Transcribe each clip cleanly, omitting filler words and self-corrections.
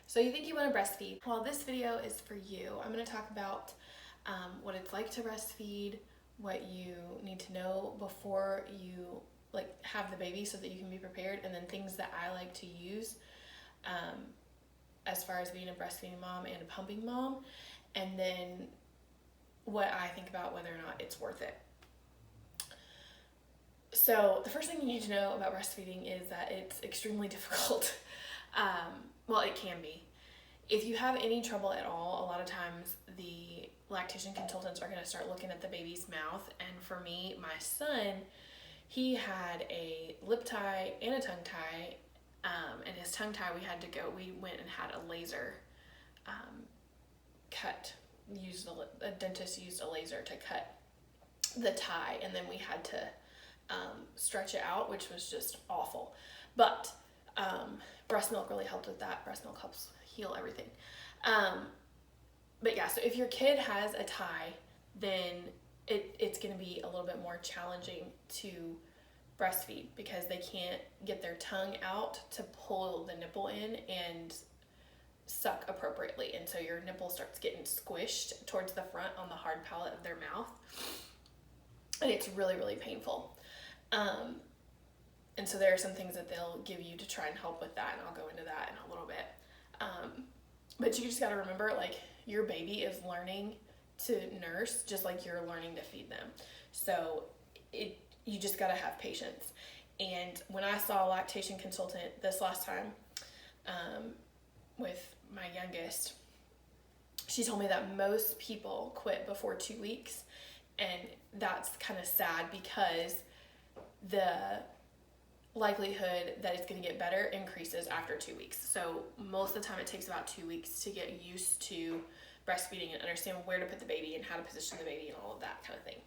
So you think you want to breastfeed? Well, this video is for you. I'm going to talk about what it's like to breastfeed, what you need to know before you have the baby so that you can be prepared, and then things that I like to use as far as being a breastfeeding mom and a pumping mom, and then what I think about whether or not it's worth it. So the first thing you need to know about breastfeeding is that it's extremely difficult. Well, it can be. If you have any trouble at all, a lot of times the lactation consultants are going to start looking at the baby's mouth. And for me, my son, he had a lip tie and a tongue tie. And his tongue tie, we went and had a laser cut. A dentist used a laser to cut the tie, and then we had to stretch it out, which was just awful. But breast milk really helped with that. Breast milk helps heal everything. But yeah, so if your kid has a tie, then it's going to be a little bit more challenging to breastfeed because they can't get their tongue out to pull the nipple in and suck appropriately. And so your nipple starts getting squished towards the front on the hard palate of their mouth. And it's really, really painful. And so there are some things that they'll give you to try and help with that, and I'll go into that in a little bit. But you just got to remember, your baby is learning to nurse just like you're learning to feed them. So you just got to have patience. And when I saw a lactation consultant this last time with my youngest, she told me that most people quit before 2 weeks, and that's kind of sad because the likelihood that it's going to get better increases after 2 weeks. So most of the time it takes about 2 weeks to get used to breastfeeding and understand where to put the baby and how to position the baby and all of that kind of thing.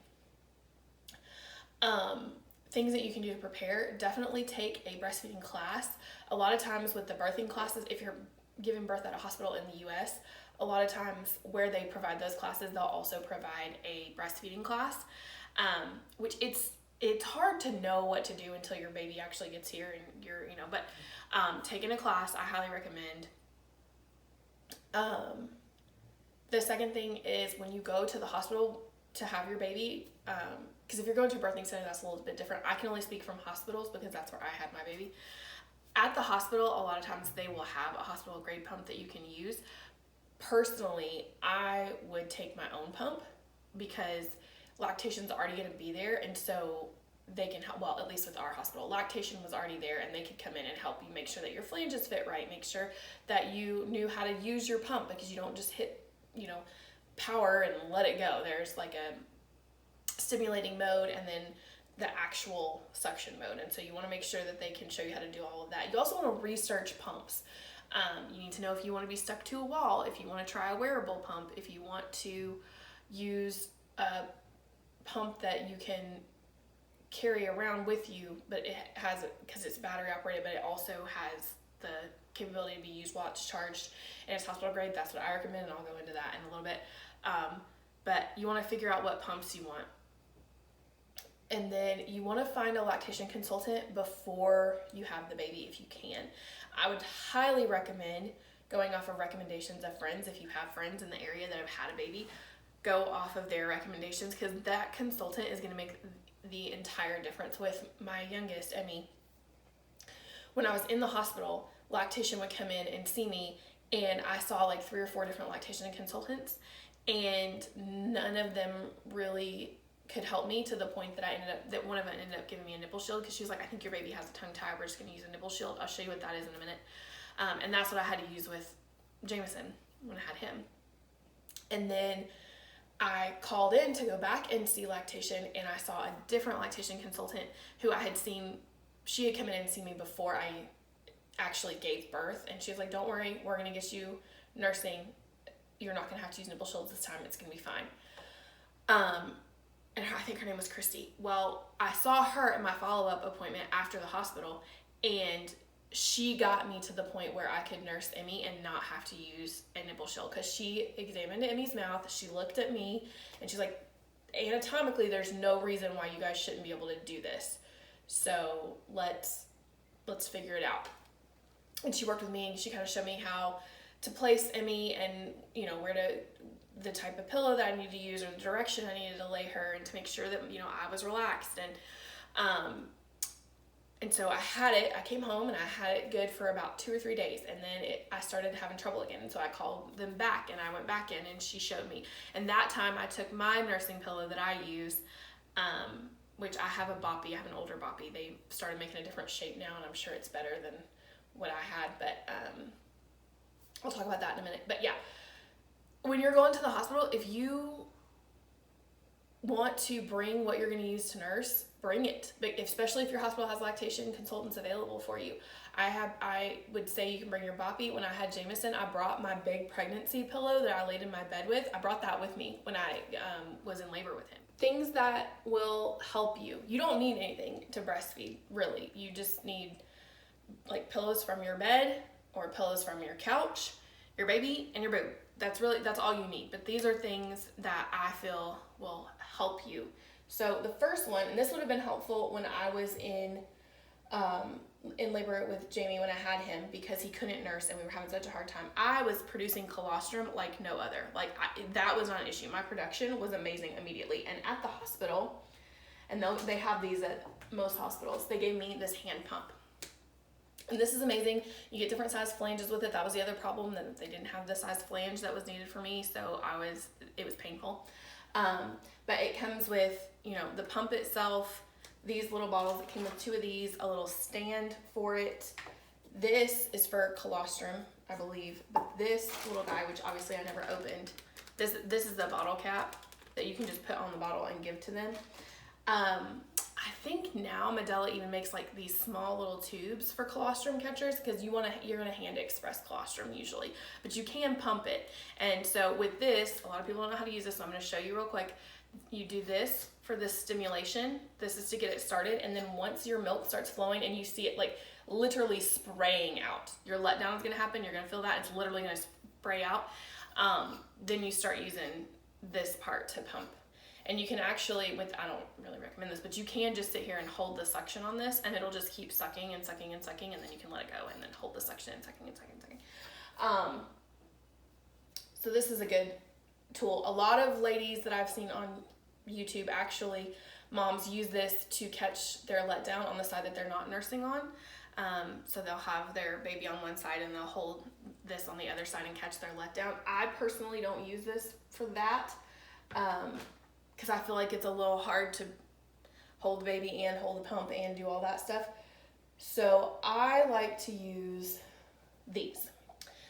Things that you can do to prepare: definitely take a breastfeeding class. A lot of times with the birthing classes, if you're giving birth at a hospital in the US, a lot of times where they provide those classes, they'll also provide a breastfeeding class, which it's hard to know what to do until your baby actually gets here and but taking a class, I highly recommend. The second thing is when you go to the hospital to have your baby, because if you're going to a birthing center, that's a little bit different. I can only speak from hospitals because that's where I had my baby. At the hospital, a lot of times they will have a hospital grade pump that you can use. Personally, I would take my own pump because lactation's already going to be there, and so they can help. Well, at least with our hospital, lactation was already there, and they could come in and help you make sure that your flanges fit right, make sure that you knew how to use your pump, because you don't just hit power and let it go. There's a stimulating mode and then the actual suction mode, and so you want to make sure that they can show you how to do all of that. You also want to research pumps. You need to know if you want to be stuck to a wall, if you want to try a wearable pump, if you want to use a pump that you can carry around with you, but it has, because it's battery operated, but it also has the capability to be used while it's charged and it's hospital grade. That's what I recommend, and I'll go into that in a little bit. But you want to figure out what pumps you want. And then you want to find a lactation consultant before you have the baby if you can. I would highly recommend going off of recommendations of friends. If you have friends in the area that have had a baby, go off of their recommendations, because that consultant is going to make the entire difference. With my youngest, Emmy, when I was in the hospital, lactation would come in and see me, and I saw 3 or 4 different lactation consultants, and none of them really could help me, to the point that one of them ended up giving me a nipple shield, because she was like, I think your baby has a tongue tie, we're just going to use a nipple shield. I'll show you what that is in a minute. And that's what I had to use with Jameson when I had him. And then I called in to go back and see lactation, and I saw a different lactation consultant who I had seen. She had come in and seen me before I actually gave birth, and she was like, don't worry, we're going to get you nursing. You're not going to have to use nipple shields this time. It's going to be fine. And I think her name was Christy. Well, I saw her at my follow-up appointment after the hospital, and she got me to the point where I could nurse Emmy and not have to use a nipple shield, because she examined Emmy's mouth, she looked at me, and she's like, anatomically, there's no reason why you guys shouldn't be able to do this. So let's figure it out. And she worked with me, and she kind of showed me how to place Emmy and, you know, the type of pillow that I needed to use or the direction I needed to lay her, and to make sure that, you know, I was relaxed. And so I came home and I had it good for about 2 or 3 days, and then I started having trouble again. And so I called them back and I went back in and she showed me. And that time I took my nursing pillow that I use, which I have a boppy, I have an older boppy. They started making a different shape now, and I'm sure it's better than what I had, but I'll talk about that in a minute. But yeah, when you're going to the hospital, if you want to bring what you're going to use to nurse, bring it. But especially if your hospital has lactation consultants available for you. I would say you can bring your boppy. When I had Jameson, I brought my big pregnancy pillow that I laid in my bed with. I brought that with me when I was in labor with him. Things that will help you. You don't need anything to breastfeed, really. You just need like pillows from your bed or pillows from your couch, your baby, and your boob. That's all you need. But these are things that I feel will help you. So the first one, and this would have been helpful when I was in labor with Jamie when I had him, because he couldn't nurse and we were having such a hard time. I was producing colostrum like no other. That was not an issue. My production was amazing immediately. And at the hospital, and they have these at most hospitals, they gave me this hand pump. And this is amazing. You get different size flanges with it. That was the other problem, that they didn't have the size flange that was needed for me, so it was painful. But it comes with, you know, the pump itself, these little bottles. It came with 2 of these, a little stand for it. This is for colostrum, I believe. But this little guy, which obviously I never opened, this is the bottle cap that you can just put on the bottle and give to them. I think now Medela even makes like these small little tubes for colostrum catchers, because you're gonna hand express colostrum usually, but you can pump it. And so with this, a lot of people don't know how to use this, so I'm gonna show you real quick. You do this for this stimulation. This is to get it started, and then once your milk starts flowing and you see it like literally spraying out, your letdown is gonna happen. You're gonna feel that it's literally gonna spray out. Then you start using this part to pump. And you can actually, I don't really recommend this, but you can just sit here and hold the suction on this, and it'll just keep sucking and sucking and sucking, and then you can let it go and then hold the suction and sucking and sucking and sucking. So this is a good tool. A lot of ladies that I've seen on YouTube, actually, moms use this to catch their letdown on the side that they're not nursing on. So they'll have their baby on one side and they'll hold this on the other side and catch their letdown. I personally don't use this for that, because I feel like it's a little hard to hold the baby and hold the pump and do all that stuff. So I like to use these.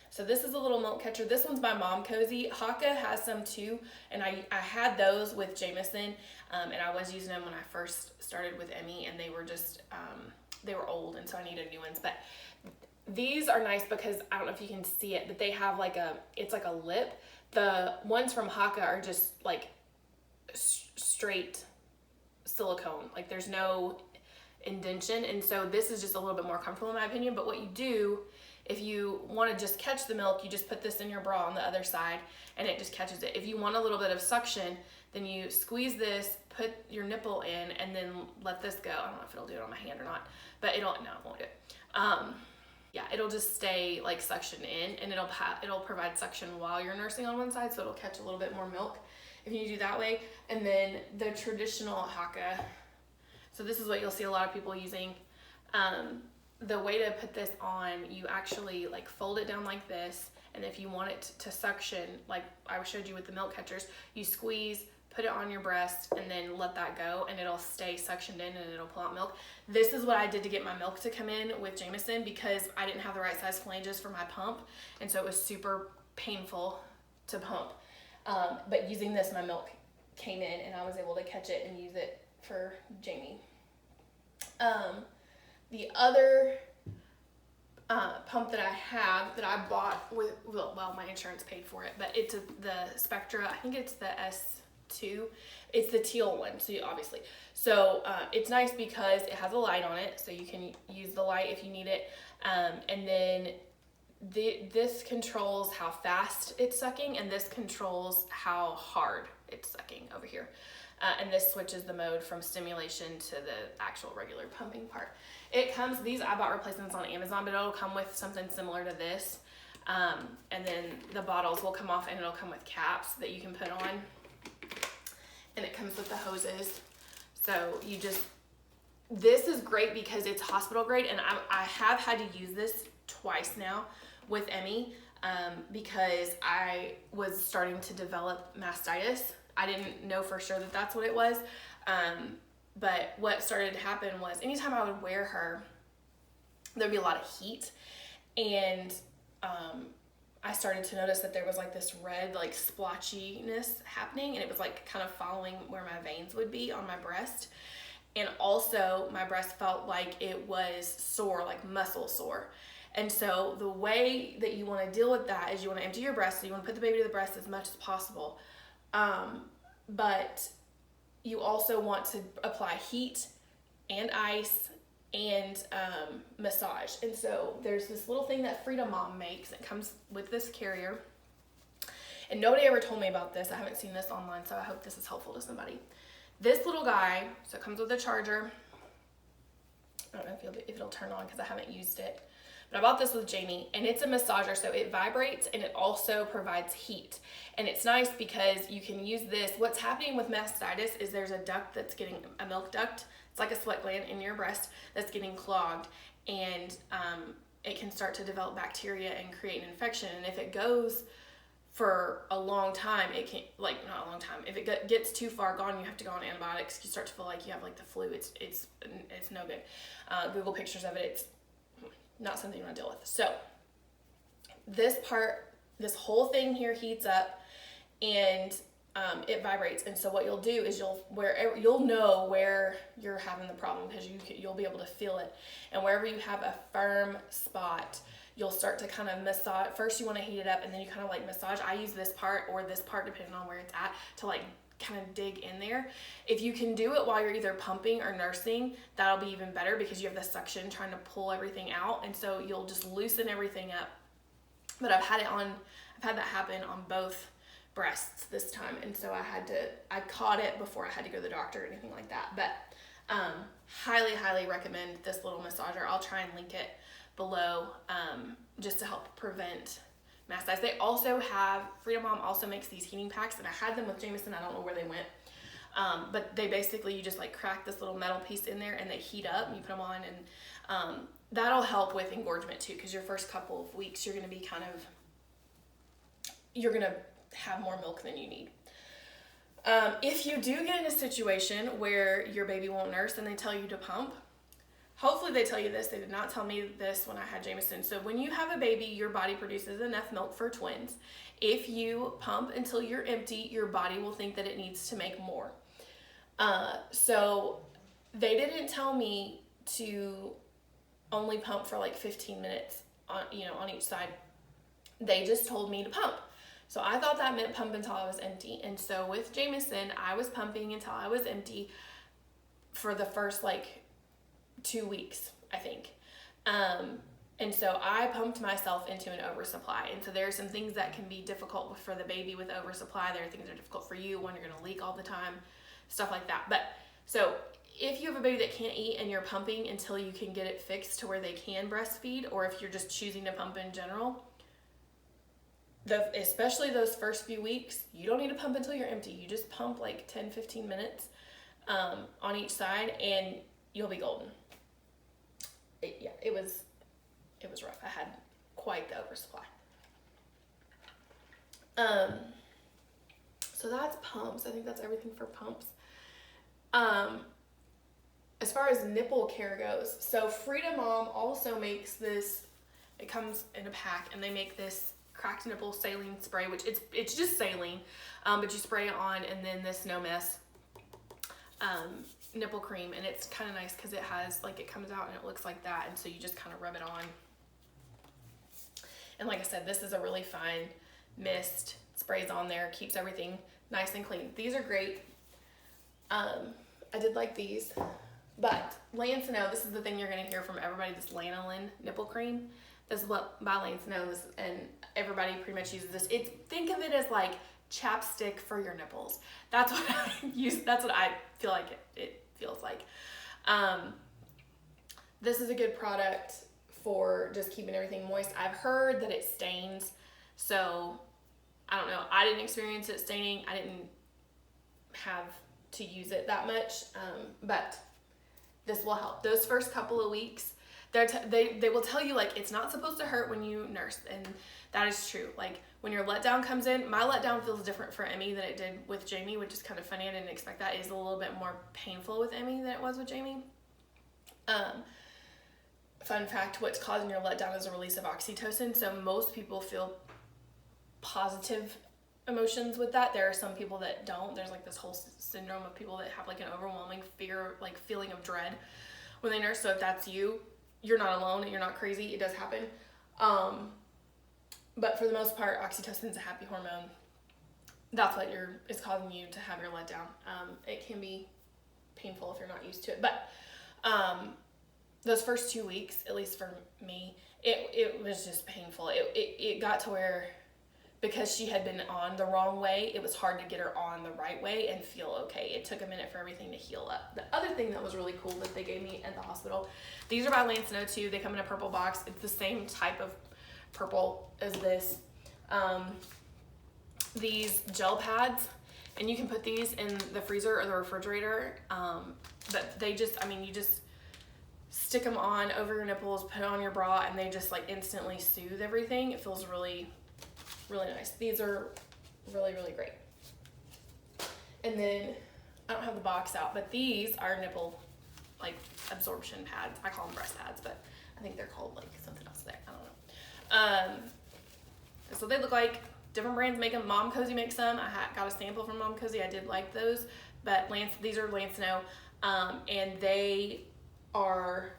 So this is a little milk catcher. This one's by Mom Cozy. Haka has some too, and I had those with Jameson, and I was using them when I first started with Emmy, and they were just, they were old, and so I needed new ones. But these are nice because, I don't know if you can see it, but they have it's like a lip. The ones from Haka are just like straight silicone, like there's no indentation, and so this is just a little bit more comfortable in my opinion. But what you do, if you want to just catch the milk, you just put this in your bra on the other side and it just catches it. If you want a little bit of suction, then you squeeze this, put your nipple in, and then let this go. I don't know if it'll do it on my hand or not, but it won't do it. Yeah, it'll just stay like suction in, and it'll provide suction while you're nursing on one side, so it'll catch a little bit more milk if you do that way. And then the traditional Haka, so this is what you'll see a lot of people using. The way to put this on, you actually like fold it down like this, and if you want it to suction, like I showed you with the milk catchers, you squeeze, put it on your breast, and then let that go, and it'll stay suctioned in and it'll pull out milk. This is what I did to get my milk to come in with Jameson, because I didn't have the right size flanges for my pump, and so it was super painful to pump. But using this, my milk came in and I was able to catch it and use it for Jamie. The other pump that I have, that I bought with, well, my insurance paid for it, but it's the Spectra, I think it's the S2. It's the teal one, so obviously. So it's nice because it has a light on it, so you can use the light if you need it. And then this controls how fast it's sucking, and this controls how hard it's sucking over here. And this switches the mode from stimulation to the actual regular pumping part. It comes, I bought replacements on Amazon, but it'll come with something similar to this. And then the bottles will come off and it'll come with caps that you can put on. And it comes with the hoses. So this is great because it's hospital grade, and I have had to use this twice now with Emmy because I was starting to develop mastitis. I didn't know for sure that that's what it was. But what started to happen was anytime I would wear her, there'd be a lot of heat, and I started to notice that there was like this red like splotchiness happening, and it was like kind of following where my veins would be on my breast. And also my breast felt like it was sore, like muscle sore. And so the way that you want to deal with that is you want to empty your breast. So you want to put the baby to the breast as much as possible. But you also want to apply heat and ice and massage. And so there's this little thing that Freedom Mom makes. It comes with this carrier. And nobody ever told me about this. I haven't seen this online, so I hope this is helpful to somebody. This little guy, so it comes with a charger. I don't know if it'll turn on because I haven't used it. But I bought this with Jamie, and it's a massager, so it vibrates and it also provides heat. And it's nice because you can use this. What's happening with mastitis is there's a duct that's getting, a milk duct. It's like a sweat gland in your breast that's getting clogged, and it can start to develop bacteria and create an infection. And if it goes for a long time, it can, like, not a long time, if it gets too far gone, you have to go on antibiotics. You start to feel like you have like the flu. It's no good. Google pictures of it. It's not something you want to deal with. So this whole thing here heats up, and it vibrates. And so what you'll do is you'll know where you're having the problem, because you'll be able to feel it. And wherever you have a firm spot, you'll start to kind of massage. First you want to heat it up, and then you kind of like massage. I use this part or this part depending on where it's at to like kind of dig in there. If you can do it while you're either pumping or nursing, that'll be even better because you have the suction trying to pull everything out, and so you'll just loosen everything up. But I've had that happen on both breasts this time, and so I caught it before I had to go to the doctor or anything like that. But highly recommend this little massager. I'll try and link it below just to help prevent mastitis. They also have, Freedom Mom also makes these heating packs, and I had them with Jameson. I don't know where they went. But they basically, you just like crack this little metal piece in there and they heat up, and you put them on, and that'll help with engorgement too, because your first couple of weeks you're going to be you're going to have more milk than you need. If you do get in a situation where your baby won't nurse and they tell you to pump, hopefully they tell you this. They did not tell me this when I had Jameson. So when you have a baby, your body produces enough milk for twins. If you pump until you're empty, your body will think that it needs to make more. So they didn't tell me to only pump for like 15 minutes on each side. They just told me to pump. So I thought that meant pump until I was empty. And so with Jameson, I was pumping until I was empty for the first like 2 weeks, I think. And so I pumped myself into an oversupply. And so there are some things that can be difficult for the baby with oversupply. There are things that are difficult for you when you're going to leak all the time, stuff like that. But so if you have a baby that can't eat and you're pumping until you can get it fixed to where they can breastfeed, or if you're just choosing to pump in general, especially those first few weeks, you don't need to pump until you're empty. You just pump like 10-15 minutes on each side, and you'll be golden. It was rough. I had quite the oversupply. So that's pumps. I think that's everything for pumps. As far as nipple care goes, so Freedom Mom also makes this. It comes in a pack, and they make this cracked nipple saline spray, which it's just saline, but you spray it on, and then this No Mess nipple cream, and it's kind of nice because it has like, it comes out and it looks like that, and so you just kind of rub it on. And like I said, this is a really fine mist, sprays on there, keeps everything nice and clean. These are great. I did like these, but Lancino, this is the thing you're going to hear from everybody, this lanolin nipple cream. This is what by Lancino, and everybody pretty much uses this. Think of it as like chapstick for your nipples. That's what I use. That's what I feel like it feels like. This is a good product for just keeping everything moist. I've heard that it stains, so I don't know. I didn't experience it staining. I didn't have to use it that much, but this will help. Those first couple of weeks, they will tell you, like, it's not supposed to hurt when you nurse, and that is true. Like, when your letdown comes in, my letdown feels different for Emmy than it did with Jamie, which is kind of funny. I didn't expect that. It is a little bit more painful with Emmy than it was with Jamie. Fun fact, what's causing your letdown is a release of oxytocin, so most people feel positive emotions with that. There are some people that don't. There's like this whole syndrome of people that have like an overwhelming fear, like feeling of dread when they nurse. So if that's you, you're not alone and you're not crazy. It does happen. But for the most part, oxytocin is a happy hormone. That's what is causing you to have your letdown. It can be painful if you're not used to it, but those first 2 weeks, at least for me, it was just painful. It got to where, because she had been on the wrong way, it was hard to get her on the right way and feel okay. It took a minute for everything to heal up. The other thing that was really cool that they gave me at the hospital, these are by Lansino too. They come in a purple box. It's the same type of purple as this. These gel pads, and you can put these in the freezer or the refrigerator. But they just, you just stick them on over your nipples, put it on your bra, and they just like instantly soothe everything. It feels really, really nice. These are really, really great. And then I don't have the box out, but these are nipple like absorption pads. I call them breast pads, but I think they're called like something else there. I don't know. So they look like different brands make them. Mom Cozy makes some. I got a sample from Mom Cozy. I did like those, but these are Lansino, and they are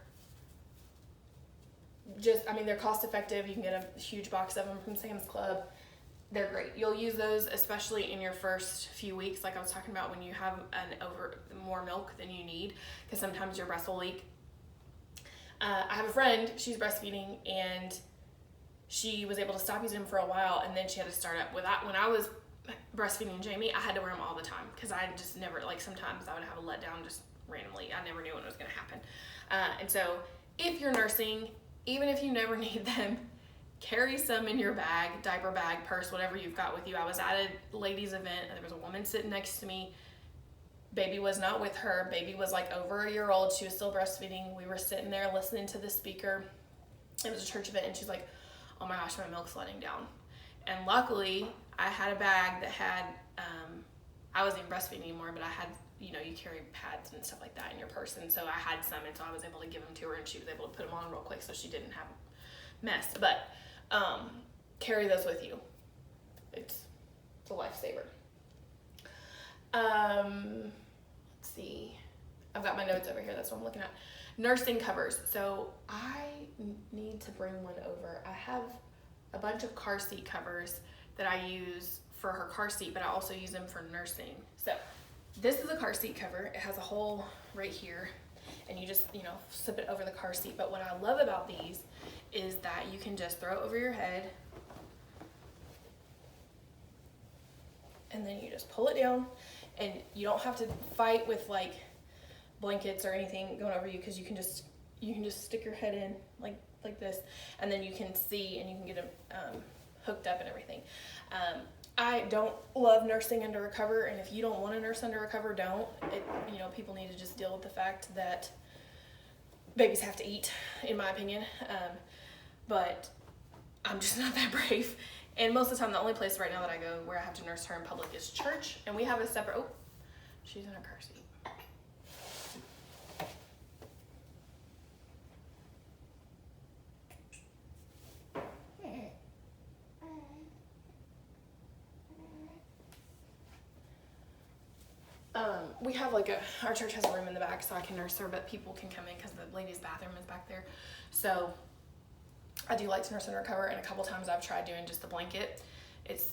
just, they're cost effective. You can get a huge box of them from Sam's Club. They're great. You'll use those especially in your first few weeks, like I was talking about, when you have more milk than you need, because sometimes your breast will leak. I have a friend, she's breastfeeding, and she was able to stop using them for a while, and then she had to start up with that. When I was breastfeeding Jamie, I had to wear them all the time, because I just never, like, sometimes I would have a letdown just randomly. I never knew when it was going to happen. And so if you're nursing, even if you never need them, carry some in your bag, diaper bag, purse, whatever you've got with you. I was at a ladies' event, and there was a woman sitting next to me. Baby was not with her. Baby was like over a year old. She was still breastfeeding. We were sitting there listening to the speaker. It was a church event, and she's like, oh my gosh, my milk's letting down. And luckily, I had a bag that had, I wasn't even breastfeeding anymore, but I had, you carry pads and stuff like that in your purse, and so I had some, and so I was able to give them to her, and she was able to put them on real quick so she didn't have a mess. But carry those with you. It's a lifesaver. Let's see. I've got my notes over here. That's what I'm looking at. Nursing covers. So I need to bring one over. I have a bunch of car seat covers that I use for her car seat, but I also use them for nursing. So this is a car seat cover. It has a hole right here, and you just, slip it over the car seat. But what I love about these is that you can just throw it over your head, and then you just pull it down, and you don't have to fight with like blankets or anything going over you, because you can just stick your head in like this, and then you can see, and you can get them hooked up and everything. I don't love nursing under a cover, and if you don't want to nurse under a cover, don't. People need to just deal with the fact that babies have to eat, in my opinion. But I'm just not that brave. And most of the time, the only place right now that I go where I have to nurse her in public is church, and we have a separate, she's in her car seat. We have our church has a room in the back, so I can nurse her, but people can come in because the ladies' bathroom is back there. So I do like to nurse under a cover, and a couple times I've tried doing just the blanket. It's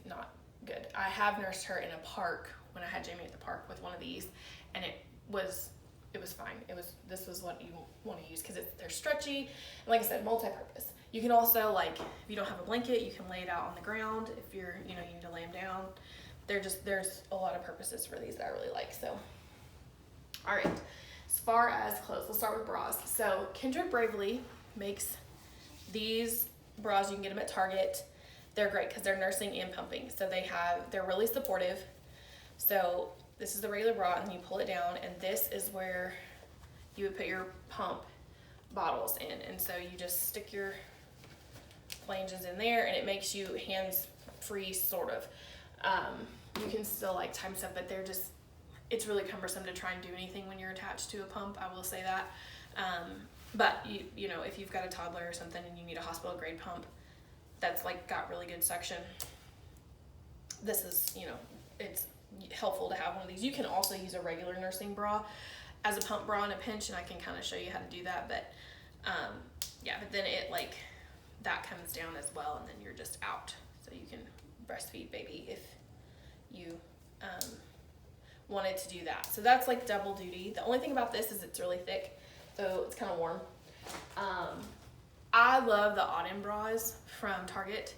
not good. I have nursed her in a park when I had Jamie at the park with one of these, and it was fine. This was what you want to use, because they're stretchy, and like I said, multi-purpose. You can also, if you don't have a blanket, you can lay it out on the ground. If you need to lay them down. There's a lot of purposes for these that I really like. So, all right, as far as clothes, let's start with bras. So Kindred Bravely makes these bras. You can get them at Target. They're great because they're nursing and pumping. So they're really supportive. So this is the regular bra, and you pull it down, and this is where you would put your pump bottles in. And so you just stick your flanges in there, and it makes you hands free, sort of. You can still like time stuff, but it's really cumbersome to try and do anything when you're attached to a pump, I will say that. But you know, if you've got a toddler or something and you need a hospital grade pump that's like got really good suction, this is, you know, it's helpful to have one of these. You can also use a regular nursing bra as a pump bra in a pinch, and I can kind of show you how to do that. But yeah, but then it like that comes down as well, and then you're just out, so you can breastfeed baby if you wanted to do that. So that's like double duty. The only thing about this is it's really thick, so it's kind of warm. I love the Auden bras from Target.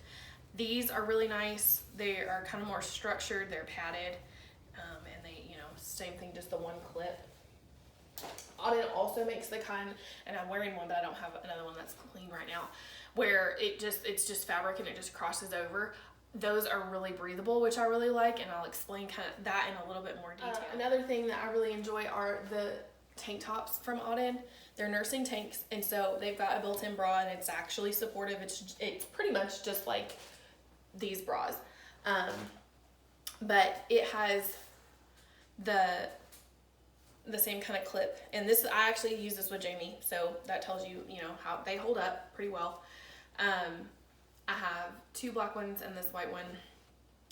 These are really nice. They are kind of more structured. They're padded, and they, you know, same thing, just the one clip. Auden also makes the kind, and I'm wearing one, but I don't have another one that's clean right now, where it's just fabric and it just crosses over. Those are really breathable, which I really like, and I'll explain kind of that in a little bit more detail. Another thing that I really enjoy are the tank tops from Auden. They're nursing tanks, and so they've got a built-in bra, and it's actually supportive. It's pretty much just like these bras, but it has the same kind of clip. And this, I actually use this with Jamie, so that tells you, you know, how they hold up pretty well. I have 2 black ones and this white one,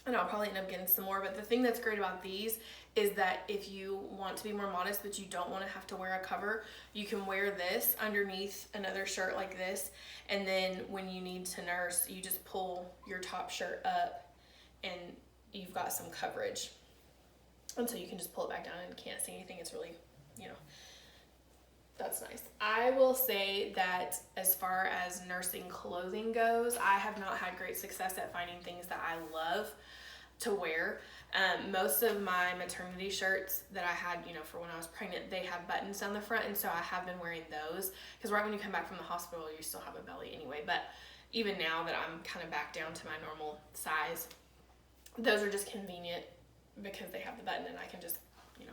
and I'll probably end up getting some more. But the thing that's great about these is that if you want to be more modest but you don't want to have to wear a cover, you can wear this underneath another shirt like this, and then when you need to nurse, you just pull your top shirt up and you've got some coverage. And so you can just pull it back down and can't see anything. It's really, you know, that's nice. I will say that as far as nursing clothing goes, I have not had great success at finding things that I love to wear. Most of my maternity shirts that I had, you know, for when I was pregnant, they have buttons down the front, and so I have been wearing those, because right when you come back from the hospital, you still have a belly anyway. But even now that I'm kind of back down to my normal size, those are just convenient because they have the button, and I can just, you know,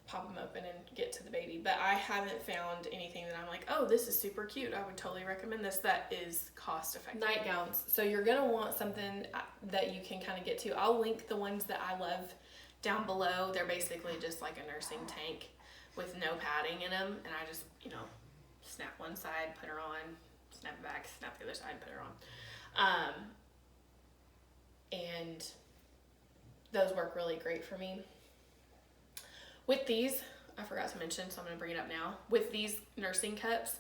pop them open and get to the baby. But I haven't found anything that I'm like, oh, this is super cute, I would totally recommend this, that is cost effective. Nightgowns. So you're gonna want something that you can kind of get to. I'll link the ones that I love down below. They're basically just like a nursing tank with no padding in them, and I just, you know, snap one side, put her on, snap it back, snap the other side, put her on. And those work really great for me. With these, I forgot to mention, so I'm going to bring it up now. With these nursing cups,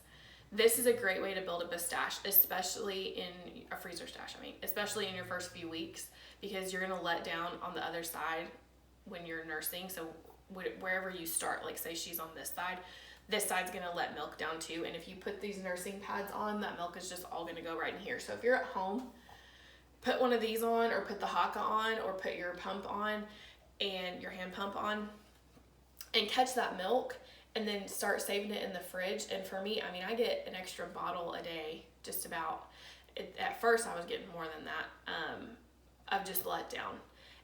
this is a great way to build up a stash, especially in a freezer stash, especially in your first few weeks, because you're going to let down on the other side when you're nursing. So wherever you start, like say she's on this side's going to let milk down too. And if you put these nursing pads on, that milk is just all going to go right in here. So if you're at home, put one of these on, or put the Haka on, or put your pump on and your hand pump on, and catch that milk, and then start saving it in the fridge. And for me, I get an extra bottle a day, just about. At first I was getting more than that, of just let down.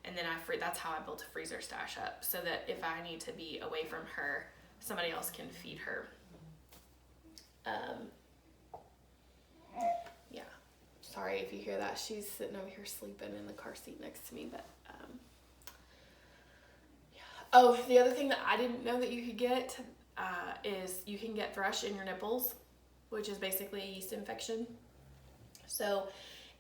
And then that's how I built a freezer stash up, so that if I need to be away from her, somebody else can feed her. Yeah, sorry if you hear that. She's sitting over here sleeping in the car seat next to me, but oh, the other thing that I didn't know that you could get is you can get thrush in your nipples, which is basically a yeast infection. So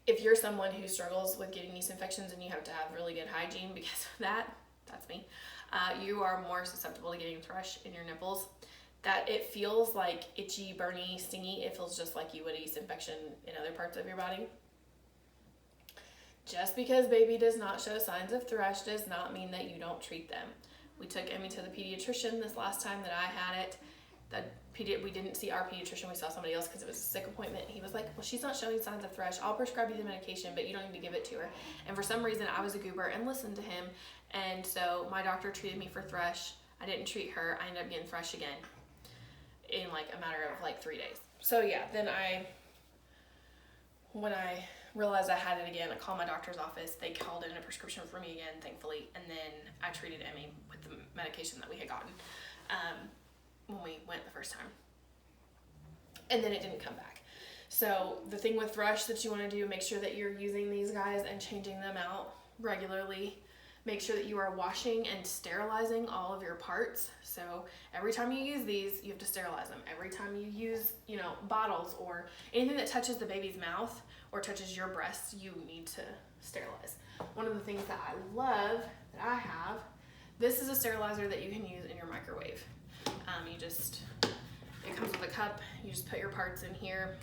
if you're someone who struggles with getting yeast infections and you have to have really good hygiene because of that, that's me, you are more susceptible to getting thrush in your nipples. That it feels like itchy, burny, stingy. It feels just like you would a yeast infection in other parts of your body. Just because baby does not show signs of thrush does not mean that you don't treat them. We took Emmy to the pediatrician this last time that I had it. We didn't see our pediatrician, we saw somebody else because it was a sick appointment. He was like, well, she's not showing signs of thrush. I'll prescribe you the medication, but you don't need to give it to her. And for some reason, I was a goober and listened to him. And so my doctor treated me for thrush. I didn't treat her. I ended up getting thrush again in like a matter of like 3 days. So yeah, then when I realized I had it again, I called my doctor's office. They called in a prescription for me again, thankfully, and then I treated Emmy with the medication that we had gotten when we went the first time. And then it didn't come back. So the thing with thrush that you want to do, make sure that you're using these guys and changing them out regularly. Make sure that you are washing and sterilizing all of your parts. So every time you use these, you have to sterilize them. Every time you use, bottles or anything that touches the baby's mouth or touches your breast, you need to sterilize. One of the things that I love that I have, this is a sterilizer that you can use in your microwave. It comes with a cup. You just put your parts in here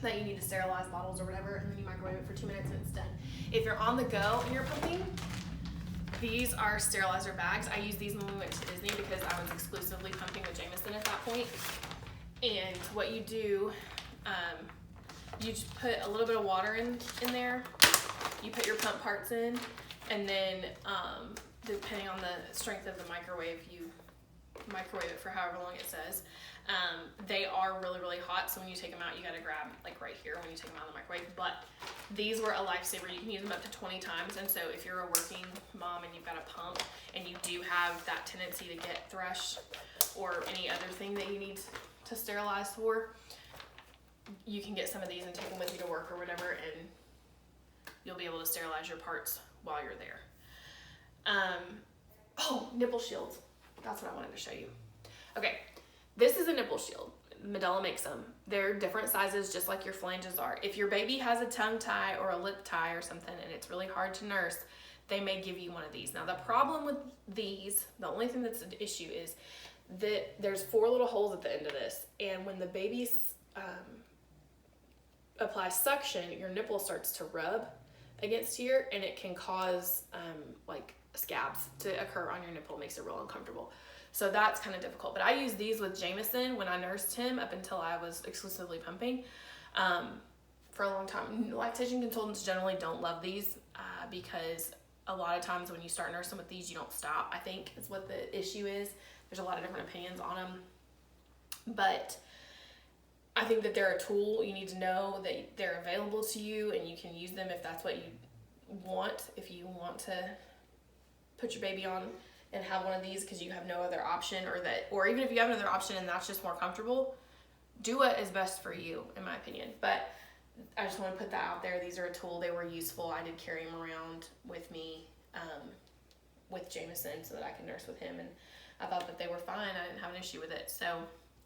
that you need to sterilize, bottles or whatever, and then you microwave it for 2 minutes and it's done. If you're on the go and you're pumping, these are sterilizer bags. I used these when we went to Disney because I was exclusively pumping with Jameson at that point. And what you do, you just put a little bit of water in there. You put your pump parts in, and then depending on the strength of the microwave, you microwave it for however long it says. They are really, really hot, so when you take them out, you gotta grab like right here when you take them out of the microwave. But these were a lifesaver. You can use them up to 20 times, and so if you're a working mom and you've got a pump and you do have that tendency to get thrush or any other thing that you need to sterilize for, you can get some of these and take them with you to work or whatever, and you'll be able to sterilize your parts while you're there. Nipple shields. That's what I wanted to show you. Okay, this is a nipple shield. Medela makes them. They're different sizes, just like your flanges are. If your baby has a tongue tie or a lip tie or something and it's really hard to nurse, they may give you one of these. Now the problem with these, the only thing that's an issue is that there's 4 little holes at the end of this, and when the baby applies suction, your nipple starts to rub against here, and it can cause like scabs to occur on your nipple. It makes it real uncomfortable. So that's kind of difficult. But I used these with Jameson when I nursed him up until I was exclusively pumping for a long time. Lactation consultants generally don't love these because a lot of times when you start nursing with these, you don't stop, I think is what the issue is. There's a lot of different opinions on them. But I think that they're a tool. You need to know that they're available to you and you can use them if that's what you want. If you want to put your baby on and have one of these because you have no other option, or even if you have another option and that's just more comfortable, do what is best for you, in my opinion. But I just want to put that out there. These are a tool. They were useful. I did carry them around with me with Jameson so that I could nurse with him, and I thought that they were fine. I didn't have an issue with it. So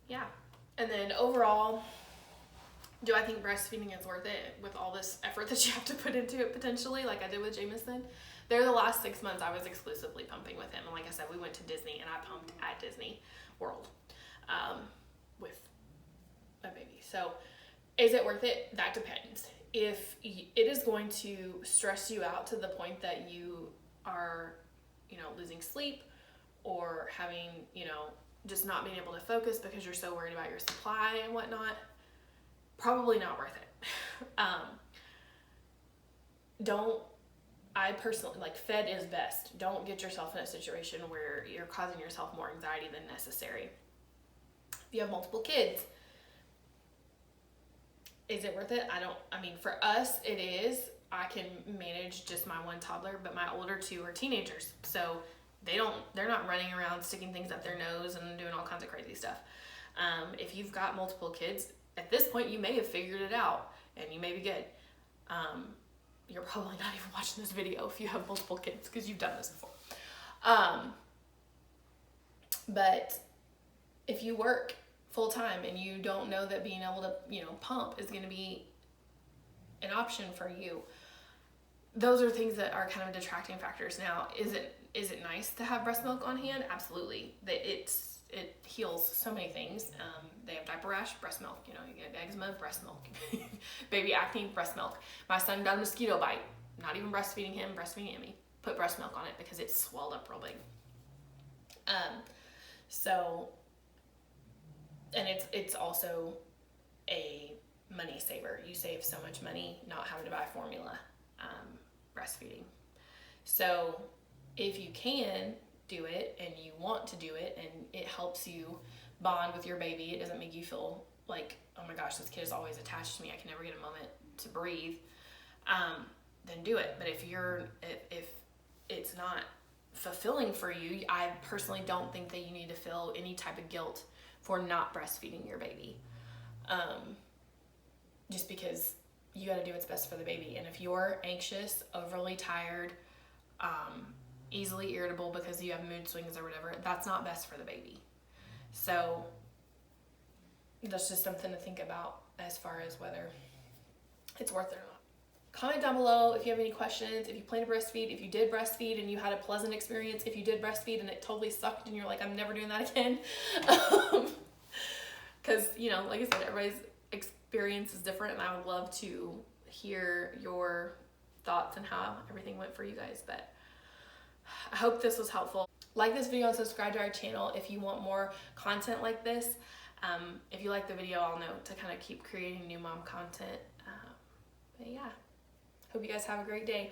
yeah. And then overall, do I think breastfeeding is worth it with all this effort that you have to put into it potentially, like I did with Jameson? There, the last 6 months I was exclusively pumping with him, and like I said, we went to Disney and I pumped at Disney World with my baby. So is it worth it? That depends. If it is going to stress you out to the point that you are, losing sleep or having, just not being able to focus because you're so worried about your supply and whatnot, probably not worth it. I personally, fed is best. Don't get yourself in a situation where you're causing yourself more anxiety than necessary. If you have multiple kids, is it worth it? For us, it is. I can manage just my one toddler, but my older 2 are teenagers. So they're not running around sticking things up their nose and doing all kinds of crazy stuff. If you've got multiple kids, at this point, you may have figured it out and you may be good. You're probably not even watching this video if you have multiple kids because you've done this before. But if you work full time and you don't know that being able to, pump is going to be an option for you, those are things that are kind of detracting factors. Now, is it nice to have breast milk on hand? Absolutely. It heals so many things. They have diaper rash, breast milk. You get eczema, breast milk. Baby acne, breast milk. My son got a mosquito bite. Not even breastfeeding him, breastfeeding Emmy. Put breast milk on it because it swelled up real big. And it's also a money saver. You save so much money not having to buy formula breastfeeding. So if you can do it and you want to do it and it helps you bond with your baby, it doesn't make you feel like, oh my gosh, this kid is always attached to me, I can never get a moment to breathe, then do it. But if it's not fulfilling for you, I personally don't think that you need to feel any type of guilt for not breastfeeding your baby. Just because you got to do what's best for the baby. And if you're anxious, overly tired, easily irritable because you have mood swings or whatever, that's not best for the baby. So that's just something to think about as far as whether it's worth it or not. Comment down below if you have any questions, if you plan to breastfeed, if you did breastfeed and you had a pleasant experience, if you did breastfeed and it totally sucked and you're like, I'm never doing that again. Because, you know, like I said, everybody's experience is different, and I would love to hear your thoughts and how everything went for you guys. But I hope this was helpful. Like this video and subscribe to our channel if you want more content like this. If you like the video, I'll know to kind of keep creating new mom content. But yeah, hope you guys have a great day.